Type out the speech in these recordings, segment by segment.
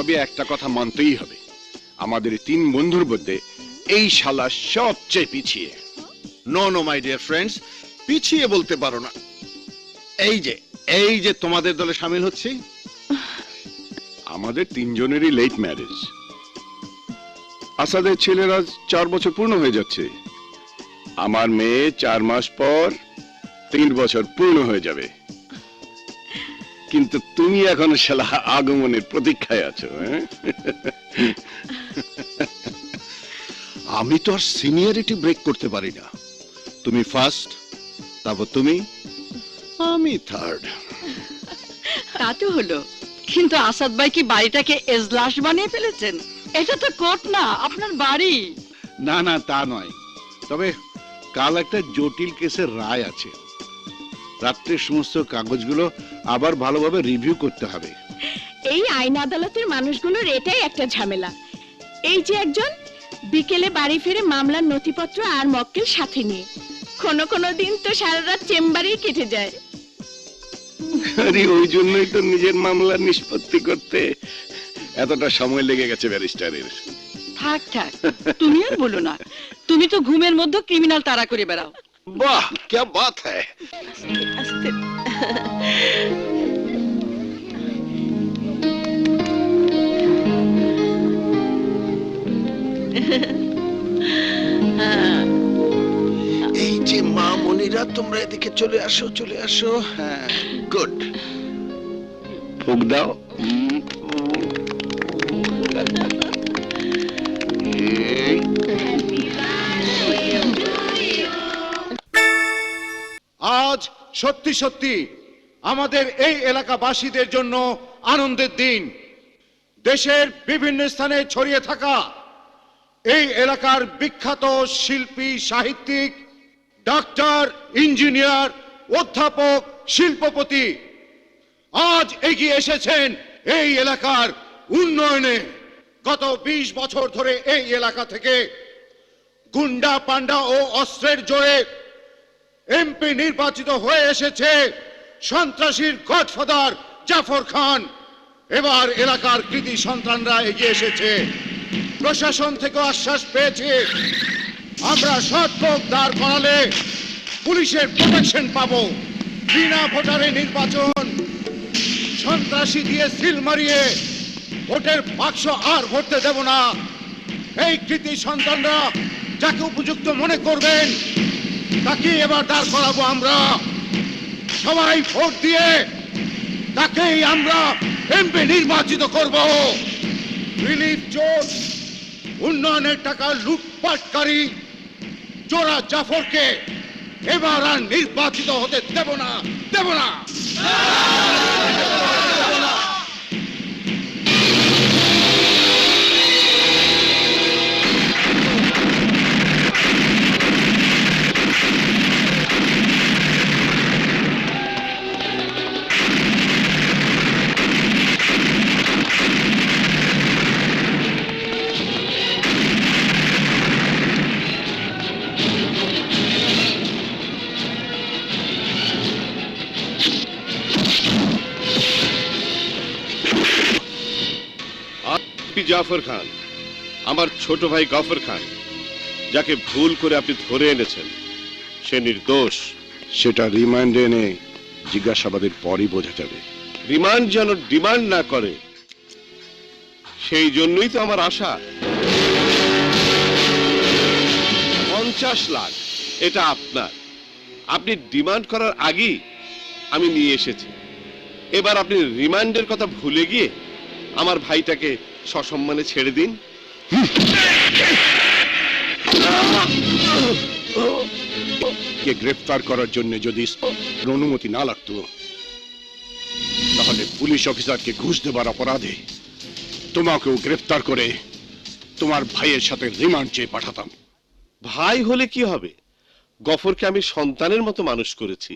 তবে একটা কথা মানতেই হবে, আমাদের তিন বন্ধুর মধ্যে এই শালা সবচেয়ে পিছিয়ে। No no my dear friends, পিছিয়ে বলতে পারো না। এই যে তোমাদের দলে সামিল হচ্ছি। আমাদের তিনজনেরই লেট ম্যারেজ। আসাদের ছেলের আজ 4 বছর পূর্ণ হয়ে যাচ্ছে, আমার মেয়ে 4 মাস পর 3 বছর পূর্ণ হয়ে যাবে। কিন্তু তুমি এখন শালা আগমনের প্রতীক্ষায় আছো। আমি তো আর সিনিয়রিটি ব্রেক করতে পারি না। তুমি ফার্স্ট, তারপর তুমি, আমি থার্ড। তা তো হলো, কিন্তু আসাদ ভাই কি বাড়িটাকে এজলাস বানিয়ে ফেলেছেন? এটা তো কোর্ট না, আপনার বাড়ি। না না, তা নয়, তবে কাল একটা জটিল কেসের রায় আছে। রাত্রের সমস্ত কাগজগুলো আবার ভালোভাবে রিভিউ করতে হবে। এই আইন আদালতের মানুষগুলোর এটাই একটা ঝামেলা। এই যে একজন বিকেলে বাড়ি ফিরে মামলার নথিপত্র আর মক্কেল সাথে নিয়ে, কোনো দিন তো সারা রাত চেম্বারেই কেটে যায়। আরে ওই জন্যই তো নিজের মামলা নিষ্পত্তি করতে এতটা সময় লেগে গেছে ব্যারিস্টারের। থাক থাক, তুমি আর বলো না, তুমি তো ঘুমের মধ্যে ক্রিমিনাল তাড়া করে বেড়াও। বাহ, क्या बात है। আস্তে এই যে মা মনিরা, তোমরা এদিকে চলে আসো, চলে আসো। হ্যাঁ, গুড। ফুক দাও। আজ সত্যি সত্যি আমাদের এই এলাকাবাসীদের জন্য আনন্দের দিন। দেশের বিভিন্ন স্থানে ছড়িয়ে থাকা এই এলাকার বিখ্যাত শিল্পী, সাহিত্যিক, ডাক্তার, ইঞ্জিনিয়ার, অধ্যাপক, শিল্পপতি আজ এগিয়ে এসেছেন এই এলাকার উন্নয়নে। গত 20 বছর ধরে এই এলাকা থেকে গুন্ডা পান্ডা ও অস্ত্রের জোরে এমপি নির্বাচিত হয়ে এসেছে সন্ত্রাসীর গডফাদার জাফর খান। এবার এলাকার কৃতি সন্তানরা এগিয়ে এসেছে। প্রশাসন থেকে আশ্বাস পেয়েছে আমরা সৎ লোক দাঁড় করালে পুলিশের প্রোটেকশন পাবো। বিনা ভোটারে নির্বাচন, সন্ত্রাসী দিয়ে সিল মারিয়ে ভোটের বাক্স আর ভরতে দেব না। এই কৃতি সন্তানরা যাকে উপযুক্ত মনে করবেন তাকে এবার দাঁড় করাবো আমরা। সবাই ভোট দিয়ে তাকেই আমরা এমপি নির্বাচিত করব। রিলিফ জোট, উন্নয়নের টাকা লুটপাটকারী চোরা জাফরকে এবার আর নির্বাচিত হতে দেব না, দেব না। জাফর খান, আমার ছোট ভাই গফর খান, যাকে ভুল করে আপনি ধরে এনেছেন, সে নির্দোষ। সেটা রিমান্ডে এনে জিজ্ঞাসাবাদের পরই বোঝা যাবে। রিমান্ড যেন ডিমান্ড না করে, সেই জন্যই তো আমার আশা। 50 লাখ এটা আপনার। আপনি ডিমান্ড করার আগেই আমি নিয়ে এসেছি। এবার আপনি রিমান্ডের কথা ভুলে গিয়ে আমার ভাইটাকে সসম্মানে ছেড়ে দিন। কে গ্রেফতার করার জন্য যদি অনুমতি না লাগতো, তাহলে পুলিশ অফিসারকে ঘুষ দেবার অপরাধে তোমাকেও গ্রেফতার করে তোমার ভাইয়ের সাথে রিমান্ড চেয়ে পাঠাতাম। ভাই হলে কি হবে? গফরকে আমি সন্তানের মতো মানুষ করেছি।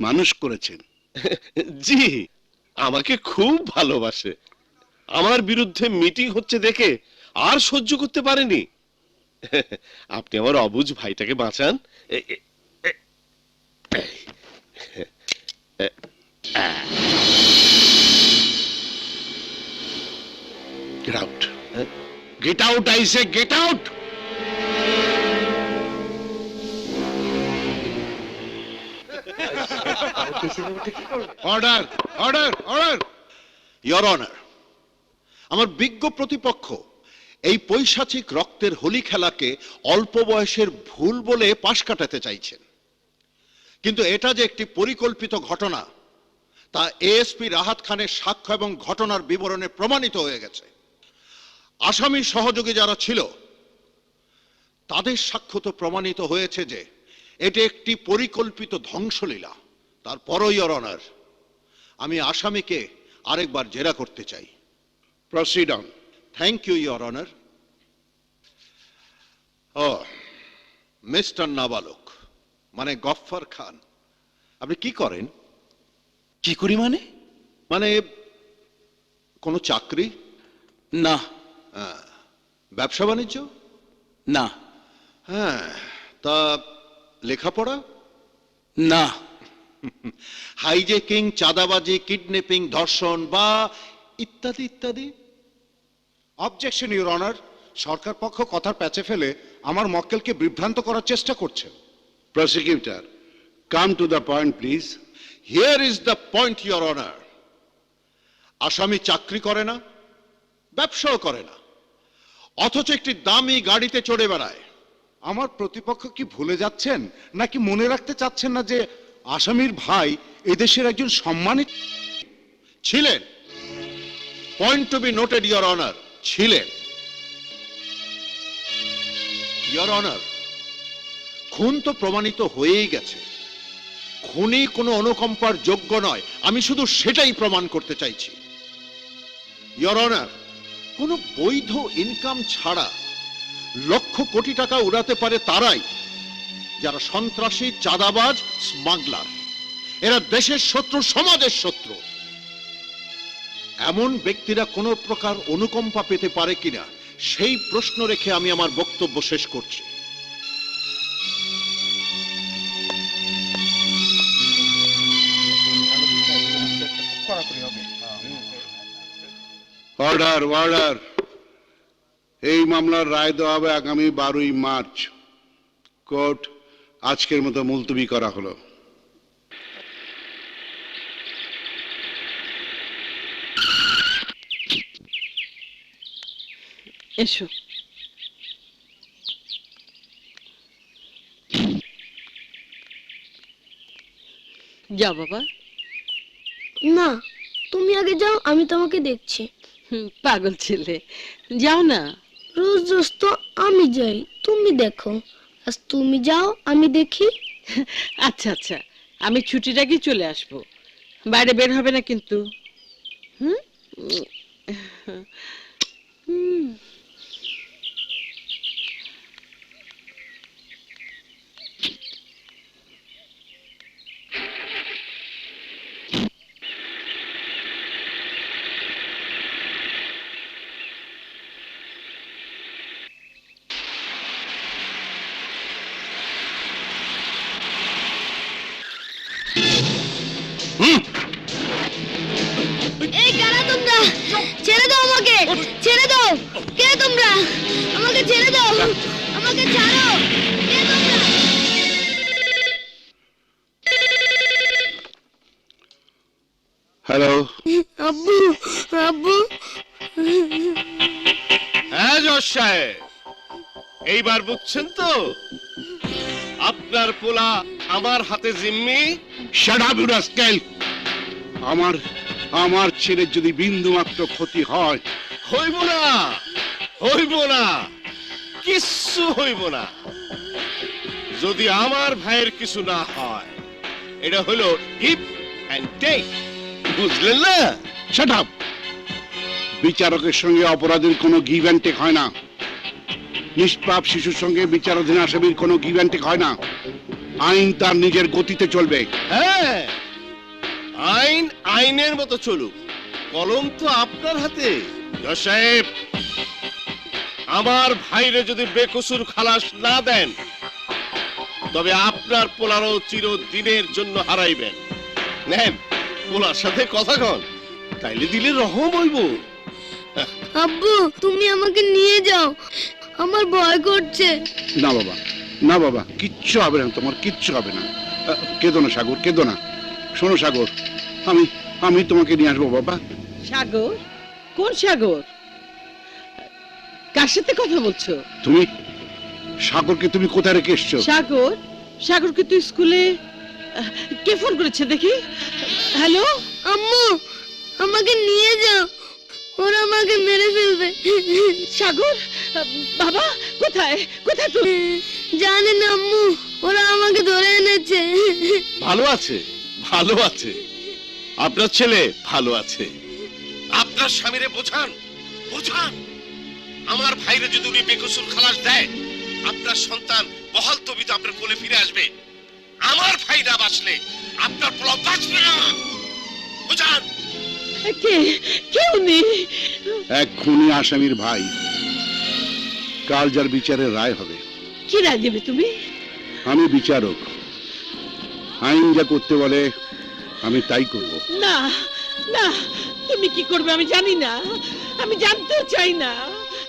মানুষ করেছেন? জি, আমাকে খুব ভালোবাসে। আমার বিরুদ্ধে মিটিং হচ্ছে দেখে আর সহ্য করতে পারেনি। আপনি আমার অবুঝ ভাইটাকে বাঁচান। Get out, I say get out. Order, order, order. Your honour, আমার বিজ্ঞ প্রতিপক্ষ এই পৈশাচিক রক্তের হোলি খেলাকে অল্প বয়সের ভুল বলে পাশ কাটাতে চাইছেন, কিন্তু এটা যে একটি পরিকল্পিত ঘটনা তা এএসপি রাহাত খানের সাক্ষ্য এবং ঘটনার বিবরণে প্রমাণিত হয়ে গেছে। আসামি সহযোগী যারা ছিল তাদের সাক্ষ্য তো প্রমাণিত হয়েছে যে এটি একটি পরিকল্পিত ধ্বংসলীলা। তারপরও ইয়োর অনার, আমি আসামিকে আরেকবার জেরা করতে চাই। Proceed on. Thank you your honour. ও মিস্টার নাবালক, মানে গফফার খান, আপনি কি করেন? কি করি মানে? মানে কোনো চাকরি? না। ব্যবসা বাণিজ্য? না। হ্যাঁ, তা লেখাপড়া? না। হাইজেকিং, চাঁদাবাজি, কিডন্যাপিং, ধর্ষণ বা ইত্যাদি ইত্যাদি? অবজেকশন ইউর অনার, সরকার পক্ষ কথার প্যাচে ফেলে আমার মক্কেলকে বিভ্রান্ত করার চেষ্টা করছে। Prosecutor, come to the point please. Here is the point your honour. আসামি চাকরি করে না, ব্যবসাও করে না, অথচ একটি দামি গাড়িতে চড়ে বেড়ায়। আমার প্রতিপক্ষ কি ভুলে যাচ্ছেন নাকি মনে রাখতে চাচ্ছেন না যে আসামির ভাই এদেশের একজন সম্মানিত ছিলেন? Point to be noted your honour, ছিলেন। ইয়োর অনার, খুন তো প্রমাণিত হয়েই গেছে। খুনি কোনো অনুকম্পার যোগ্য নয়, আমি শুধু সেটাই প্রমাণ করতে চাইছি। ইয়োর অনার, কোনো বৈধ ইনকাম ছাড়া লক্ষ কোটি টাকা উড়াতে পারে তারাই যারা সন্ত্রাসী, চাঁদাবাজ, স্মাগলার। এরা দেশের শত্রু, সমাজের শত্রু। এমন ব্যক্তিরা কোনো প্রকার অনুকম্পা পেতে পারে কিনা সেই প্রশ্ন রেখে আমি আমার বক্তব্য শেষ করছি। Order, order. এই মামলার রায় দেওয়া হবে আগামী 12ই মার্চ। কোর্ট আজকের মতো মুলতবি করা হলো। এসো। যাও বাবা। না, তুমি আগে যাও, আমি তোমাকে দেখছি। পাগল ছেলে, যাও না। রোজ রোজ তো আমি যাই, তুমি দেখো। আজ তুমি যাও, আমি দেখি। আচ্ছা আচ্ছা, আমি ছুটির আগে চলে আসবো। বাইরে বের হবে না কিন্তু। হুম। এই কারা তোমরা? ছেড়ে দাও আমাকে, ছেড়ে দাও। কে তোমরা? আমাকে ছেড়ে দাও, আমাকে ছাড়ো। কে তোমরা? হ্যালো। আব্বু, আব্বু। হ্যাঁ জজ সাহেব, এইবার বুঝছেন তো? আপনার পোলা আমার হাতে জিম্মি। Shut up you rascal. আমার ছেলের যদি বিন্দু মাত্র ক্ষতি হয়, হইব না, হইব না, কিচ্ছু হইব না। যদি আমার ভাইয়ের কিছু না হয়, এটা হলো গিভ এন্ড টেক, বুঝলেন না? Shut up. বিচারকের সঙ্গে অপরাধীর কোনো গিভ অ্যান্ড টেক হয় না। নিষ্পাপ শিশুর সঙ্গে বিচারাধীন আসামির কোনো গিভ অ্যান্ড টেক হয় না। আইন তার নিজের গতিতে চলবে। হ্যাঁ, আইন আইনের মতো চলুক, কলম তো আপনার হাতে। জজ সাহেব, আমার ভাইরে যদি বেকসুর খালাস না দেন, তবে আপনার পোলারও চিরদিনের জন্য হারাইবেন। নেন, পোলার সাথে কথা কন, তাইলে দিলে রহম হইব। আব্বু তুমি আমাকে নিয়ে যাও, আমার ভয় করছে। না বাবা, না বাবা, কিচ্ছু হবে না, তোমার কিচ্ছু হবে না। কেঁদো না সাগর, কেঁদো না। শোনো সাগর, আমি আমি তোমাকে নিয়ে আসবো বাবা। সাগর? কোন সাগর? কার সাথে কথা বলছো? তুমি সাগরকে তুমি কোথায় রেখে এসছো? সাগর? সাগরকে তুই স্কুলে কে ফোন করেছে দেখি? হ্যালো? আম্মু আমাকে নিয়ে যাও, ওরা আমাকে মেরে ফেলবে। সাগর? বাবা কোথায়? কোথায় তুই? জানি না আম্মু, ওরা আমাকে ধরে এনেছে। ভালো আছে, ভালো আছে, আপনার ছেলে ভালো আছে। আপনার স্বামীরে বোঝান, বোঝান। আমার ভাইরে যদি উনি বেকসুর খালাস দেয়, আপনার সন্তান বহাল তবিতে আপনার কোলে ফিরে আসবে। আমার ভাই না বাঁচলে আপনার পোলাও বাঁচবে না। বোঝান। কে? কে উনি? এক খুনি আসামির ভাই। কাল যার বিচারের রায় হবে। কি রায় দেবে তুমি? আমি বিচারক, আইন যা করতে বলে আমি তাই করব। না না, তুমি কি করবে আমি জানি না, আমি জানতেও চাই না।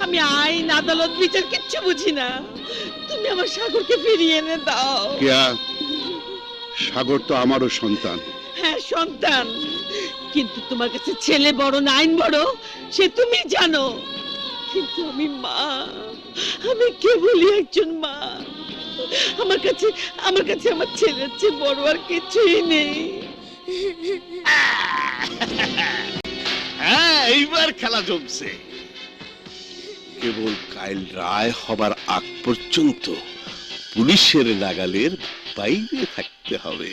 আমি আইন আদালত বিচার কিচ্ছু বুঝি না। তুমি আমার সাগরকে ফিরিয়ে এনে দাও। কেয়া, সাগর তো আমারও সন্তান। হ্যাঁ সন্তান, কিন্তু তোমার কাছে ছেলে বড় না আইন বড় সে তুমি জানো। কিন্তু আমি মা, আমি কেবলই একজন মা। আমার কাছে আমার ছেলের চেয়ে বড় আর কিছুই নেই। হ্যাঁ, এইবার খেলা জমছে। কেবল কাল রায় হবার আগ পর্যন্ত পুলিশের নাগালের বাইরে থাকতে হবে।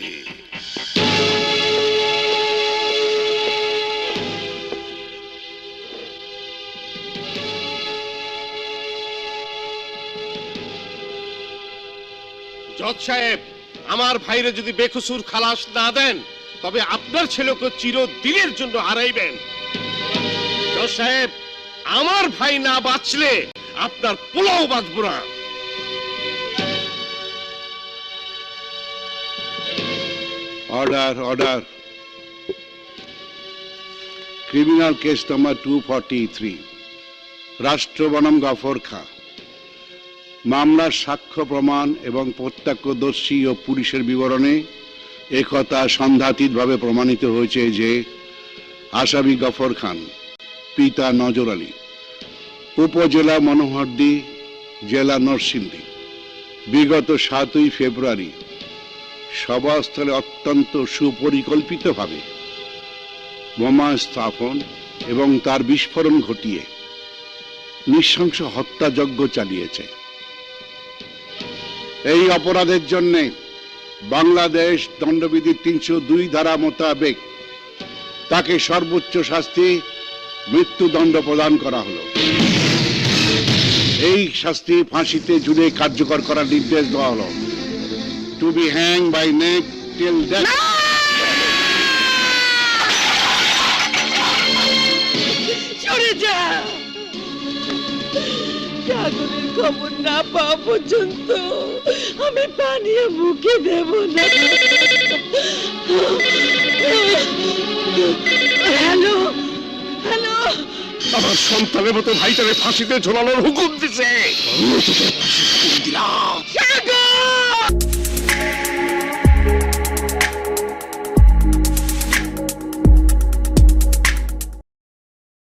জজ সাহেব, আমার ভাইরে যদি বেকসুর খালাস না দেন, তবে আপনার ছেলেকে চিরদিনের জন্য হারাইবেন। জজ সাহেব, আমার ভাই না বাঁচলে আপনার পোলাও বাঁচব না। Order, order. Criminal case number 243, রাষ্ট্র বনাম গফর খা। মামলার সাক্ষ্য প্রমাণ এবং প্রত্যক্ষদর্শী ও পুলিশের বিবরণে একথা সন্দেহাতীতভাবে প্রমাণিত হয়েছে যে আসামি গফর খান, পিতা নজর আলী, উপজেলা মনোহরদী, জেলা নরসিংদী, বিগত 7ই ফেব্রুয়ারি সভাস্থলে অত্যন্ত সুপরিকল্পিতভাবে বোমা স্থাপন এবং তার বিস্ফোরণ ঘটিয়ে নৃশংস হত্যাযজ্ঞ চালিয়েছে। এই অপরাধের জন্য বাংলাদেশ দণ্ডবিধির 302 ধারা মোতাবেক তাকে সর্বোচ্চ শাস্তি মৃত্যুদণ্ড প্রদান করা হলো। এই শাস্তি ফাঁসিতে ঝুলে কার্যকর করার নির্দেশ দেওয়া হলো। To be hang by neck till death. সরে যা, সাগরের খবর না পাওয়া পর্যন্ত আমি পানিও মুখে দেব না। হ্যালো হ্যালো, আমার সন্তানের মতো ভাইটারে ফাঁসিতে ঝোলানোর হুকুম দিছে। দিলাম।